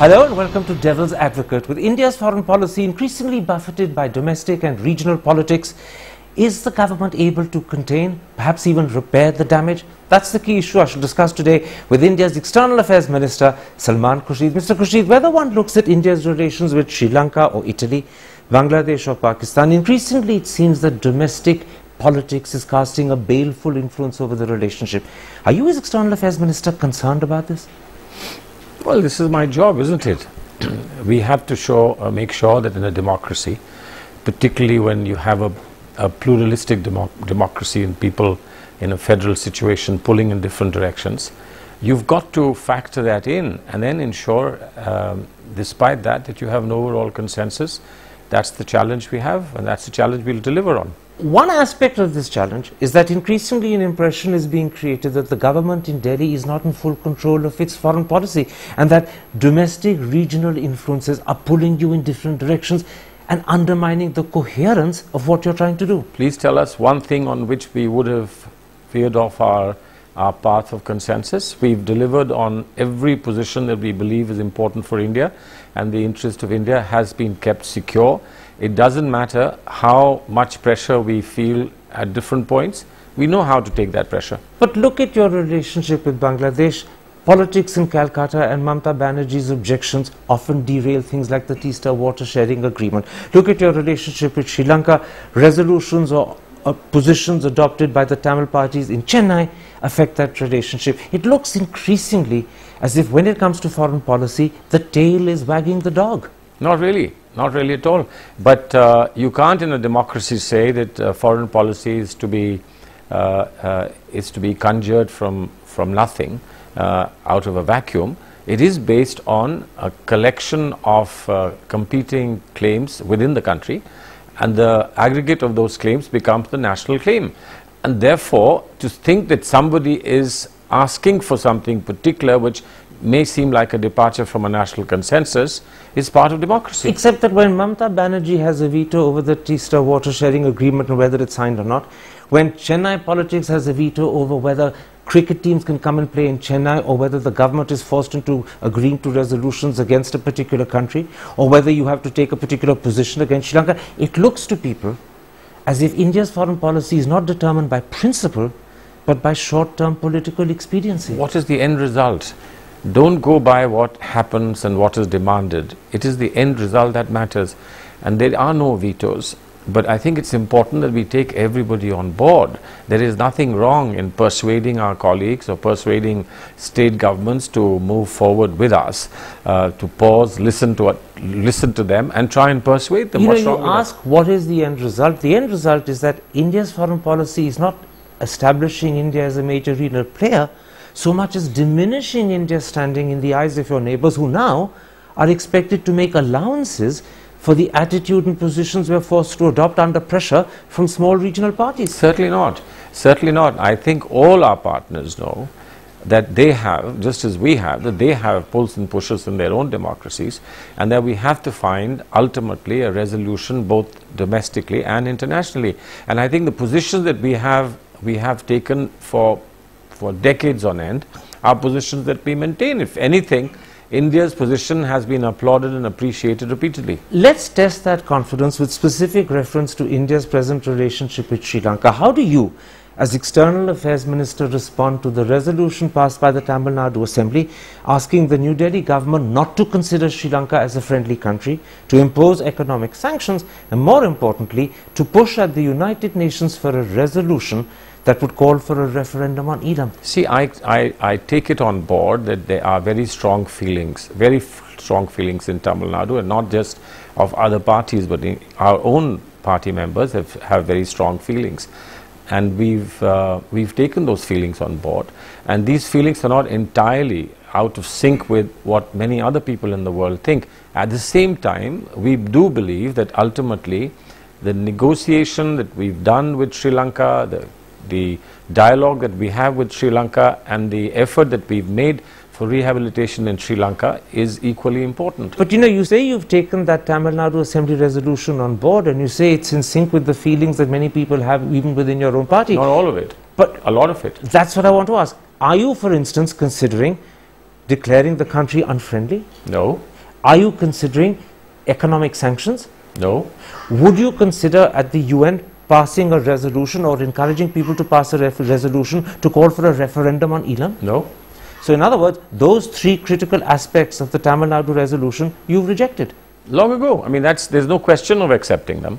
Hello and welcome to Devil's Advocate. With India's foreign policy increasingly buffeted by domestic and regional politics, is the government able to contain, perhaps even repair the damage? That's the key issue I shall discuss today with India's External Affairs Minister Salman Khurshid. Mr. Khurshid, whether one looks at India's relations with Sri Lanka or Italy, Bangladesh or Pakistan, increasingly it seems that domestic politics is casting a baleful influence over the relationship. Are you as External Affairs Minister concerned about this? Well, this is my job, isn't it? We have to make sure that in a democracy, particularly when you have a pluralistic democracy and people in a federal situation pulling in different directions, you've got to factor that in and then ensure, despite that you have an overall consensus. That's the challenge we have, and that's the challenge we'll deliver on. One aspect of this challenge is that increasingly an impression is being created that the government in Delhi is not in full control of its foreign policy and that domestic regional influences are pulling you in different directions and undermining the coherence of what you're trying to do. Please tell us one thing on which we would have veered off our path of consensus. We've delivered on every position that we believe is important for India, and the interest of India has been kept secure. It doesn't matter how much pressure we feel at different points. We know how to take that pressure. But look at your relationship with Bangladesh. Politics in Calcutta and Mamata Banerjee's objections often derail things like the Teesta water sharing agreement. Look at your relationship with Sri Lanka. Resolutions or positions adopted by the Tamil parties in Chennai affect that relationship. It looks increasingly as if when it comes to foreign policy, the tail is wagging the dog. Not really. Not really at all. But you can't in a democracy say that foreign policy is to be conjured from nothing, out of a vacuum. It is based on a collection of competing claims within the country, and the aggregate of those claims becomes the national claim. And therefore, to think that somebody is asking for something particular which may seem like a departure from a national consensus is part of democracy. Except that when Mamata Banerjee has a veto over the Teesta water sharing agreement and whether it's signed or not, when Chennai politics has a veto over whether cricket teams can come and play in Chennai, or whether the government is forced into agreeing to resolutions against a particular country, or whether you have to take a particular position against Sri Lanka, it looks to people as if India's foreign policy is not determined by principle but by short-term political expediency. What is the end result? Don't go by what happens and what is demanded. It is the end result that matters, and there are no vetoes. But I think it's important that we take everybody on board. There is nothing wrong in persuading our colleagues or persuading state governments to move forward with us, to pause, listen to them and try and persuade them. You ask what is the end result? The end result is that India's foreign policy is not establishing India as a major regional player, so much as diminishing India's standing in the eyes of your neighbors, who now are expected to make allowances for the attitude and positions we are forced to adopt under pressure from small regional parties. Certainly not. Certainly not. I think all our partners know that they have, just as we have, that they have pulls and pushes in their own democracies, and that we have to find ultimately a resolution both domestically and internationally. And I think the positions that we have taken for decades on end are positions that we maintain. If anything, India's position has been applauded and appreciated repeatedly. Let's test that confidence with specific reference to India's present relationship with Sri Lanka. How do you, as External Affairs Minister, respond to the resolution passed by the Tamil Nadu Assembly asking the New Delhi government not to consider Sri Lanka as a friendly country, to impose economic sanctions, and more importantly, to push at the United Nations for a resolution that would call for a referendum on Edom? See, I take it on board that there are very strong feelings in Tamil Nadu, and not just of other parties, but our own party members have very strong feelings. And we've taken those feelings on board, and these feelings are not entirely out of sync with what many other people in the world think. At the same time, we do believe that ultimately the negotiation that we've done with Sri Lanka, the dialogue that we have with Sri Lanka, and the effort that we've made for rehabilitation in Sri Lanka is equally important. But you say you've taken that Tamil Nadu Assembly resolution on board, and you say it's in sync with the feelings that many people have even within your own party. Not all of it, but a lot of it. That's what I want to ask. Are you, for instance, considering declaring the country unfriendly? No. Are you considering economic sanctions? No. Would you consider at the UN passing a resolution or encouraging people to pass a resolution to call for a referendum on Elam? No. So in other words, those three critical aspects of the Tamil Nadu resolution you've rejected. Long ago. I mean, there's no question of accepting them.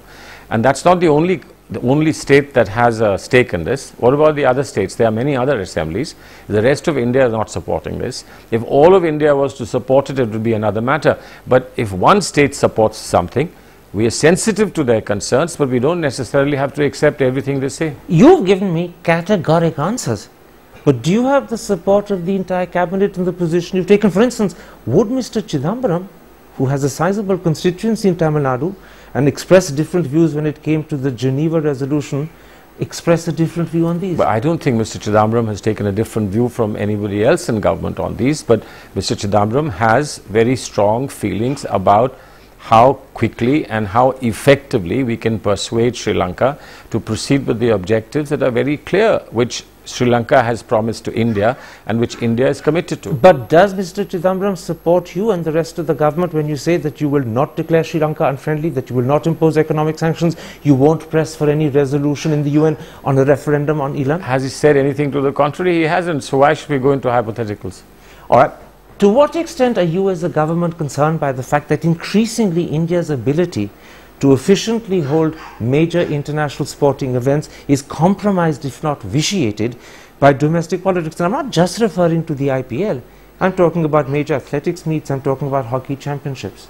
And that's not the only state that has a stake in this. What about the other states? There are many other assemblies. The rest of India is not supporting this. If all of India was to support it, it would be another matter. But if one state supports something, we are sensitive to their concerns, but we don't necessarily have to accept everything they say. You've given me categoric answers. But do you have the support of the entire cabinet in the position you've taken? For instance, would Mr. Chidambaram, who has a sizable constituency in Tamil Nadu and expressed different views when it came to the Geneva resolution, express a different view on these? But I don't think Mr. Chidambaram has taken a different view from anybody else in government on these, but Mr. Chidambaram has very strong feelings about how quickly and how effectively we can persuade Sri Lanka to proceed with the objectives that are very clear, which Sri Lanka has promised to India and which India is committed to. But does Mr. Chidambaram support you and the rest of the government when you say that you will not declare Sri Lanka unfriendly, that you will not impose economic sanctions, you won't press for any resolution in the UN on a referendum on Elam? Has he said anything to the contrary? He hasn't, so why should we go into hypotheticals? All right. To what extent are you as a government concerned by the fact that increasingly India's ability to efficiently hold major international sporting events is compromised, if not vitiated, by domestic politics? And I'm not just referring to the IPL. I'm talking about major athletics meets, I'm talking about hockey championships.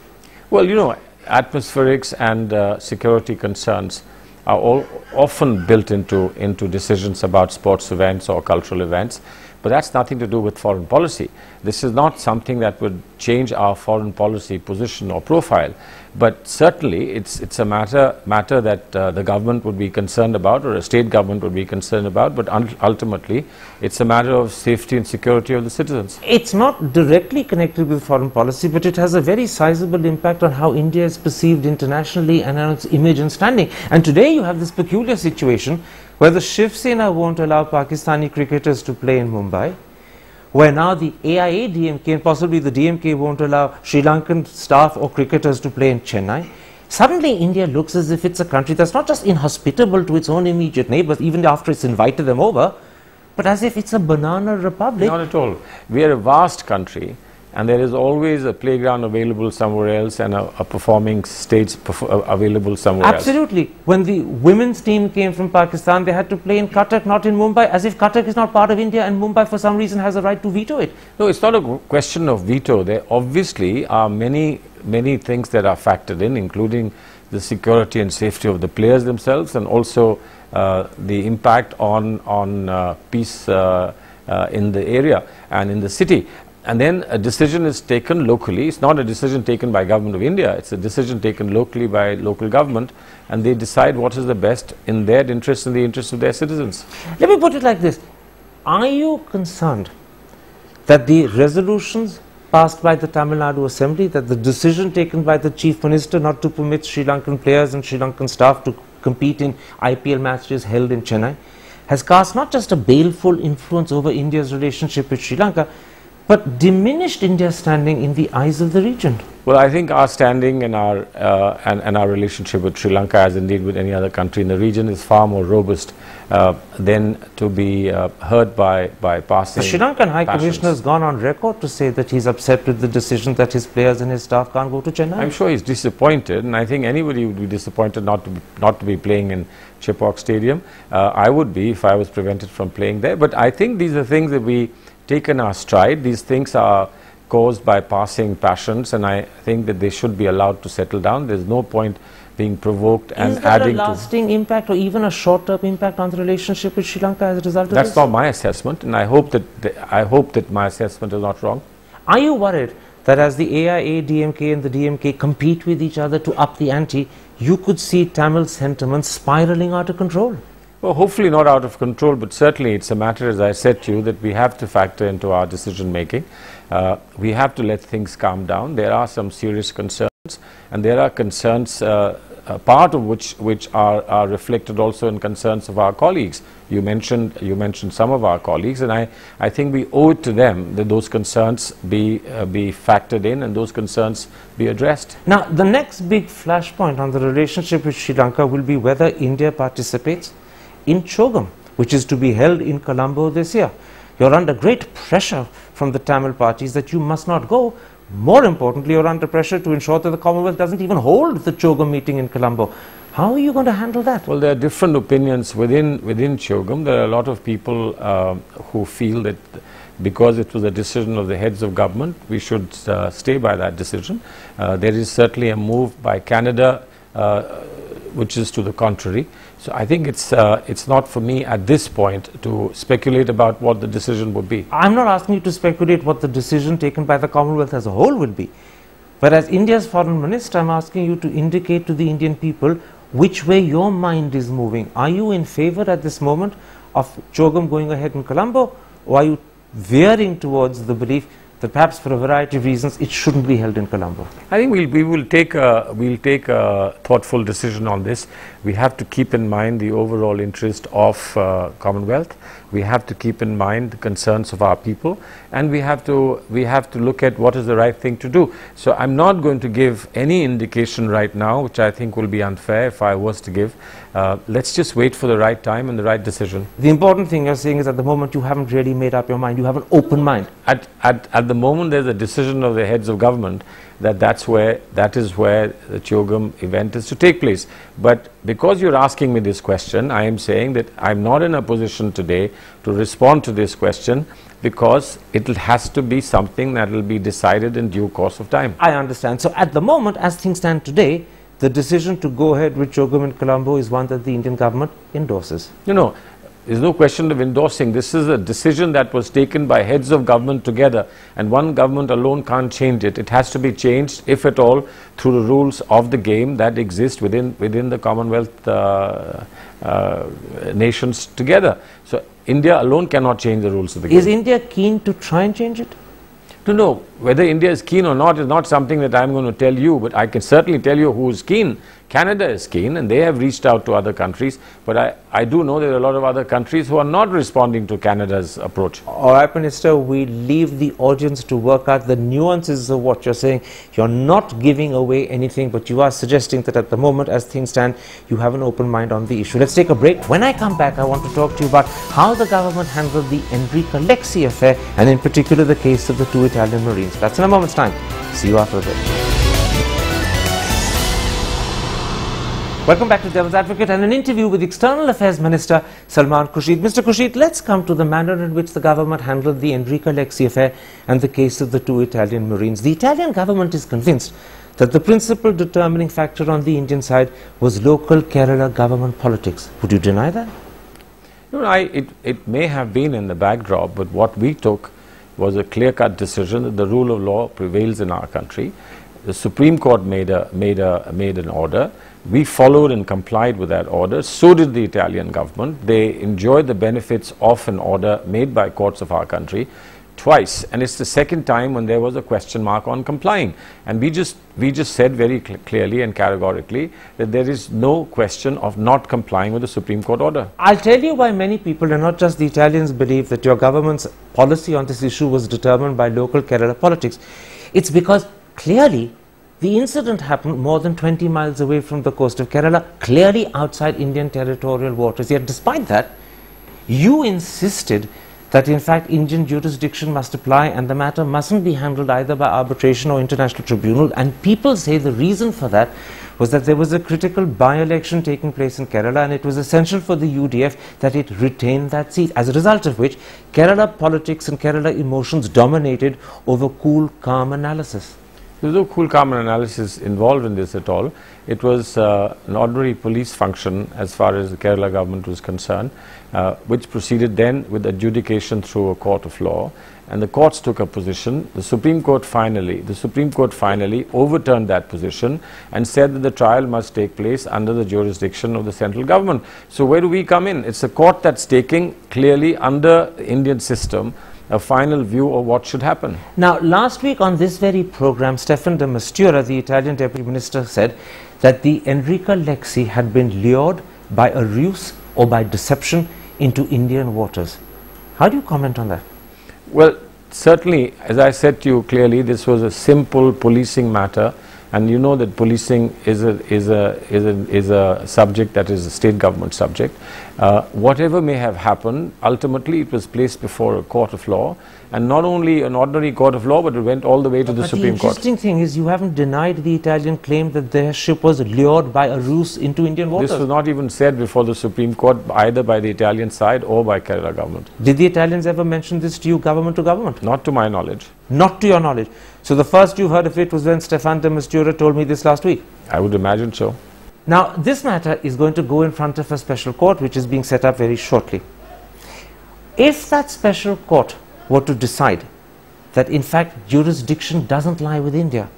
Well, you know, atmospherics and security concerns are all often built into decisions about sports events or cultural events. But that's nothing to do with foreign policy. This is not something that would change our foreign policy position or profile. But certainly, it's a matter that the government would be concerned about, or a state government would be concerned about. But ultimately, it's a matter of safety and security of the citizens. It's not directly connected with foreign policy, but it has a very sizable impact on how India is perceived internationally and on its image and standing. And today, you have this peculiar situation where the Shiv Sena won't allow Pakistani cricketers to play in Mumbai, where now the AIA-DMK and possibly the DMK won't allow Sri Lankan staff or cricketers to play in Chennai. Suddenly India looks as if it's a country that's not just inhospitable to its own immediate neighbors, even after it's invited them over, but as if it's a banana republic. Not at all. We are a vast country, and there is always a playground available somewhere else and a performing stage available somewhere else. Absolutely. When the women's team came from Pakistan, they had to play in Cuttack, not in Mumbai, as if Cuttack is not part of India and Mumbai for some reason has a right to veto it. No, it's not a question of veto. There obviously are many things that are factored in, including the security and safety of the players themselves, and also the impact on peace in the area and in the city. And then a decision is taken locally. It's not a decision taken by government of India. It's a decision taken locally by local government, and they decide what is the best in their interest and the interest of their citizens. Let me put it like this. Are you concerned that the resolutions passed by the Tamil Nadu Assembly, that the decision taken by the Chief Minister not to permit Sri Lankan players and Sri Lankan staff to compete in IPL matches held in Chennai, has cast not just a baleful influence over India's relationship with Sri Lanka, but diminished India's standing in the eyes of the region? Well, I think our standing and our relationship with Sri Lanka, as indeed with any other country in the region, is far more robust than to be hurt by passing. The Sri Lankan High Commissioner has gone on record to say that he's upset with the decision that his players and his staff can't go to Chennai. I'm sure he's disappointed, and I think anybody would be disappointed not to be playing in Chepauk Stadium. I would be if I was prevented from playing there. But I think these are things that we take in our stride. These things are caused by passing passions, and I think that they should be allowed to settle down. There's no point being provoked and adding to. Is there a lasting impact or even a short-term impact on the relationship with Sri Lanka as a result of this? That's not my assessment, and I hope that my assessment is not wrong. Are you worried that as the AIA, DMK and the DMK compete with each other to up the ante, you could see Tamil sentiments spiraling out of control? Well, hopefully not out of control, but certainly it's a matter, as I said to you, that we have to factor into our decision making. We have to let things calm down. There are some serious concerns, and there are concerns, part of which are reflected also in concerns of our colleagues. You mentioned some of our colleagues, and I think we owe it to them that those concerns be factored in and those concerns be addressed. Now, the next big flashpoint on the relationship with Sri Lanka will be whether India participates in CHOGM, which is to be held in Colombo this year. You're under great pressure from the Tamil parties that you must not go. More importantly, you're under pressure to ensure that the Commonwealth doesn't even hold the CHOGM meeting in Colombo. How are you going to handle that? Well, there are different opinions within CHOGM. There are a lot of people who feel that because it was a decision of the heads of government, we should stay by that decision. There is certainly a move by Canada which is to the contrary. So I think it's not for me at this point to speculate about what the decision would be. I'm not asking you to speculate what the decision taken by the Commonwealth as a whole will be. But as India's foreign minister, I'm asking you to indicate to the Indian people which way your mind is moving. Are you in favor at this moment of CHOGM going ahead in Colombo, or are you veering towards the belief that perhaps for a variety of reasons it shouldn't be held in Colombo? I think we'll take a thoughtful decision on this. We have to keep in mind the overall interest of Commonwealth. We have to keep in mind the concerns of our people, and we have to look at what is the right thing to do. So I'm not going to give any indication right now, which I think will be unfair if I was to give. Let's just wait for the right time and the right decision. The important thing you're saying is at the moment you haven't really made up your mind. You have an open mind. At the moment there's a decision of the heads of government that is where the CHOGM event is to take place. But because you're asking me this question, I am saying that I'm not in a position today to respond to this question, because it has to be something that will be decided in due course of time. I understand. So at the moment, as things stand today, the decision to go ahead with CHOGM in Colombo is one that the Indian government endorses. There's no question of endorsing. This is a decision that was taken by heads of government together, and one government alone can't change it. It has to be changed, if at all, through the rules of the game that exist within the Commonwealth nations together. So India alone cannot change the rules of the game. Is India keen to try and change it? To know whether India is keen or not is not something that I'm going to tell you, but I can certainly tell you who is keen. Canada is keen, and they have reached out to other countries, but I do know there are a lot of other countries who are not responding to Canada's approach. All right, Minister, we leave the audience to work out the nuances of what you're saying. You're not giving away anything, but you are suggesting that at the moment, as things stand, you have an open mind on the issue. Let's take a break. When I come back, I want to talk to you about how the government handled the Enrico Lexi affair, and in particular the case of the 2 Italian Marines. That's in a moment's time. See you after the break. Welcome back to Devil's Advocate and an interview with External Affairs Minister Salman Khurshid. Mr. Khurshid, let's come to the manner in which the government handled the Enrico Lexi affair and the case of the 2 Italian Marines. The Italian government is convinced that the principal determining factor on the Indian side was local Kerala government politics. Would you deny that? It may have been in the backdrop, but what we took was a clear-cut decision that the rule of law prevails in our country. The Supreme Court made an order. We followed and complied with that order. So did the Italian government. They enjoyed the benefits of an order made by courts of our country twice, and it's the second time when there was a question mark on complying. And we just said very clearly and categorically that there is no question of not complying with the Supreme Court order. I'll tell you why many people, and not just the Italians, believe that your government's policy on this issue was determined by local Kerala politics. It's because clearly the incident happened more than 20 miles away from the coast of Kerala, clearly outside Indian territorial waters. Yet despite that, you insisted that in fact Indian jurisdiction must apply and the matter mustn't be handled either by arbitration or international tribunal. And people say the reason for that was that there was a critical by-election taking place in Kerala, and it was essential for the UDF that it retain that seat, as a result of which Kerala politics and Kerala emotions dominated over cool, calm analysis. There was no cool, calm analysis involved in this at all. It was an ordinary police function as far as the Kerala government was concerned, which proceeded then with adjudication through a court of law. And the courts took a position. The Supreme Court finally overturned that position and said that the trial must take place under the jurisdiction of the central government. So where do we come in? It's a court that's taking clearly under the Indian system a final view of what should happen. Now, last week on this very program, Stefan de Mistura, the Italian Deputy Minister, said that the Enrico Lexi had been lured by a ruse or by deception into Indian waters. How do you comment on that? Well, certainly, as I said to you clearly, this was a simple policing matter, and you know that policing is a subject that is a state government subject. Whatever may have happened, ultimately it was placed before a court of law, and not only an ordinary court of law, but it went all the way to the Supreme Court. The interesting thing is you haven't denied the Italian claim that their ship was lured by a ruse into Indian waters. This was not even said before the Supreme Court, either by the Italian side or by Kerala government. Did the Italians ever mention this to you, government to government? Not to my knowledge. Not to your knowledge. So the first you heard of it was when Stefan de Mistura told me this last week. I would imagine so. Now, this matter is going to go in front of a special court which is being set up very shortly. If that special court were to decide that in fact jurisdiction doesn't lie with India,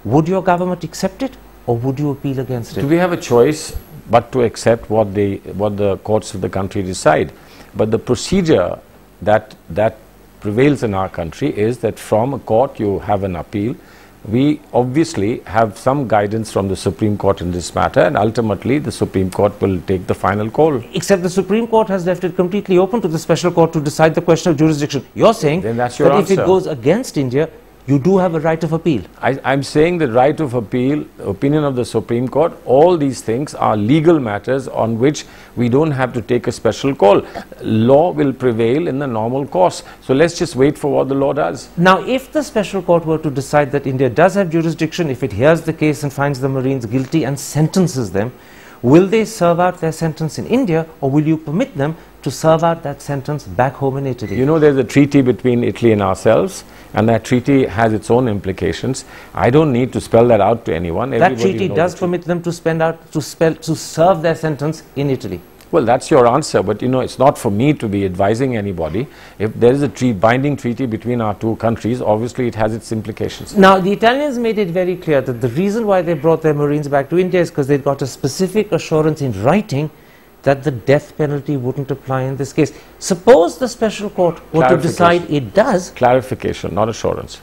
would your government accept it or would you appeal against it? Do we have a choice but to accept what the courts of the country decide? But the procedure that prevails in our country is that from a court you have an appeal. We obviously have some guidance from the Supreme Court in this matter, and ultimately the Supreme Court will take the final call. Except the Supreme Court has left it completely open to the special court to decide the question of jurisdiction. You're saying that if it goes against India, you do have a right of appeal. I'm saying the right of appeal, opinion of the Supreme Court, all these things are legal matters on which we don't have to take a special call. Law will prevail in the normal course. So let's just wait for what the law does. Now, if the special court were to decide that India does have jurisdiction, if it hears the case and finds the Marines guilty and sentences them, will they serve out their sentence in India or will you permit them to serve out that sentence back home in Italy? You know, there's a treaty between Italy and ourselves, and that treaty has its own implications. I don't need to spell that out to anyone. That treaty does permit them to serve their sentence in Italy. Well, that's your answer, but you know, it's not for me to be advising anybody. If there is a binding treaty between our two countries, obviously it has its implications. Now, the Italians made it very clear that the reason why they brought their Marines back to India is because they got a specific assurance in writing that the death penalty wouldn't apply in this case. Suppose the special court were to decide it does. Clarification, not assurance.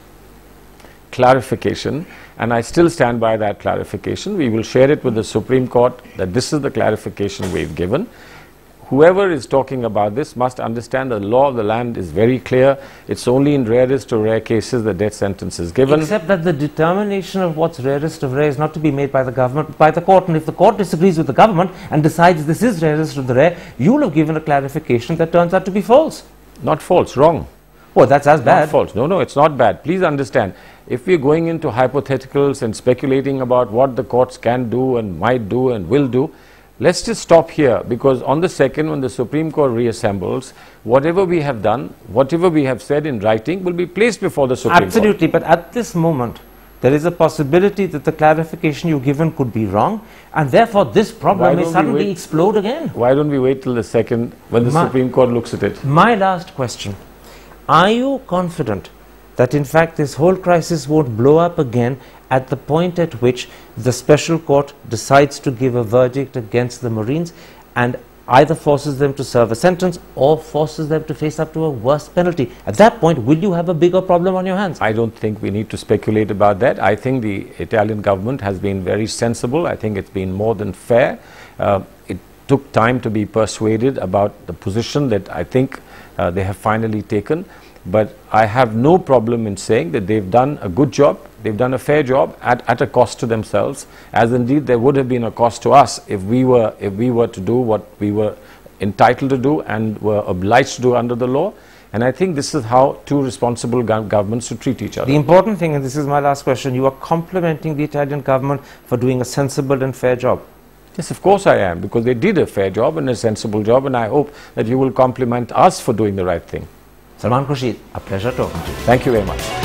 Clarification, and I still stand by that clarification. We will share it with the Supreme Court that this is the clarification we've given. Whoever is talking about this must understand the law of the land is very clear. It's only in rarest of rare cases the death sentence is given. Except that the determination of what's rarest of rare is not to be made by the government, but by the court. And if the court disagrees with the government and decides this is rarest of the rare, you'll have given a clarification that turns out to be false. Not false, wrong. Oh, that's as bad. Not false. No, it's not bad. Please understand. If we're going into hypotheticals and speculating about what the courts can do and might do and will do, let's just stop here, because on the second, when the Supreme Court reassembles, whatever we have done, whatever we have said in writing will be placed before the Supreme Court. Absolutely, but at this moment, there is a possibility that the clarification you've given could be wrong, and therefore this problem may suddenly explode again. Why don't we wait till the second, when the Supreme Court looks at it? My last question. Are you confident that in fact this whole crisis won't blow up again at the point at which the special court decides to give a verdict against the Marines and either forces them to serve a sentence or forces them to face up to a worse penalty? At that point, will you have a bigger problem on your hands? I don't think we need to speculate about that. I think the Italian government has been very sensible. I think it's been more than fair. It took time to be persuaded about the position that I think they have finally taken. But I have no problem in saying that they've done a good job, they've done a fair job at a cost to themselves, as indeed there would have been a cost to us if we were to do what we were entitled to do and were obliged to do under the law. And I think this is how two responsible governments should treat each other. The important thing, and this is my last question, you are complimenting the Italian government for doing a sensible and fair job. Yes, of course I am, because they did a fair job and a sensible job, and I hope that you will compliment us for doing the right thing. Salman Khurshid, a pleasure talking to you. Thank you very much.